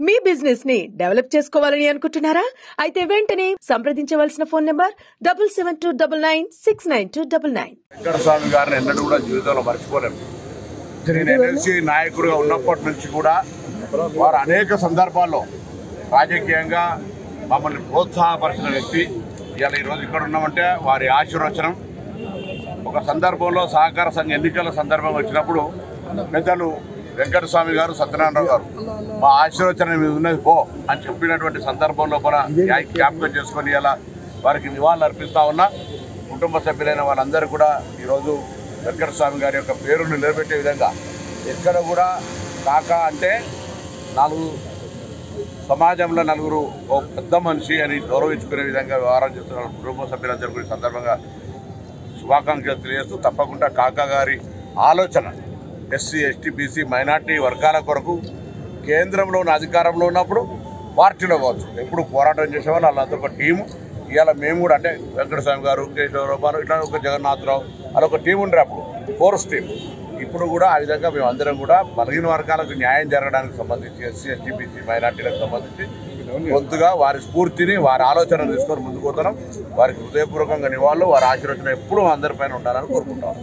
మీ business ని develop చేసుకోవాలని అనుకుంటున్నారా? అయితే వెంటనే సంప్రదించవలసిన ఫోన్ నంబర్ 7729969299. వెంకటస్వామి గారిని ఎన్నడూ కూడా జీవితంలో మర్చిపోలేము. నేను ఎమ్మెల్సీ నాయకుడిగా ఉన్నప్పటి నుంచి కూడా వారు అనేక సందర్భాల్లో రాజకీయంగా మమ్మల్ని ప్రోత్సాహపరిచిన వ్యక్తి. ఇవాళ ఈరోజు ఇక్కడ ఉన్నామంటే వారి ఆశీర్వచనం. ఒక సందర్భంలో సహకార సంఘ ఎన్నికల సందర్భం వచ్చినప్పుడు పెద్దలు వెంకటస్వామి గారు, సత్యనారాయణరావు గారు మా ఆశీర్వచనం మీద ఉన్నది పో అని చెప్పినటువంటి సందర్భంలో కూడా జ్ఞాపకం చేసుకొని ఇలా వారికి నివాళులు అర్పిస్తూ ఉన్నా. కుటుంబ సభ్యులైన వాళ్ళందరూ కూడా ఈరోజు వెంకటస్వామి గారి యొక్క పేరును నిలబెట్టే విధంగా ఎక్కడ కూడా కాకా అంటే సమాజంలో నలుగురు ఓ పెద్ద మనిషి అని గౌరవించుకునే విధంగా వ్యవహారం చేస్తున్న కుటుంబ సభ్యులందరూ కూడా ఈ సందర్భంగా శుభాకాంక్షలు తెలియజేస్తూ తప్పకుండా కాకా గారి ఆలోచన ఎస్సీ, ఎస్టీ, బీసీ, మైనార్టీ వర్గాల కొరకు కేంద్రంలో ఉన్న అధికారంలో ఉన్నప్పుడు పార్టీలో కావచ్చు ఎప్పుడు పోరాటం చేసేవాళ్ళు వాళ్ళంతా ఒక టీము. ఇవాళ మేము కూడా అంటే వెంకటస్వామి గారు, కేశవరావు, ఇట్లా ఒక జగన్నాథరావు అలా ఒక టీం ఉండే అప్పుడు ఫోర్స్ టీం. ఇప్పుడు కూడా ఆ విధంగా మేము అందరం కూడా బలహీన వర్గాలకు న్యాయం జరగడానికి సంబంధించి ఎస్సీ, ఎస్టీ, బీసీ, మైనార్టీలకు సంబంధించి కొంతగా వారి స్ఫూర్తిని, వారి ఆలోచనలు తీసుకొని ముందుకు పోతున్నాం. వారికి హృదయపూర్వకంగా నివాళులు, వారి ఆశీర్వచనం ఎప్పుడూ అందరిపైన ఉండాలని కోరుకుంటాం.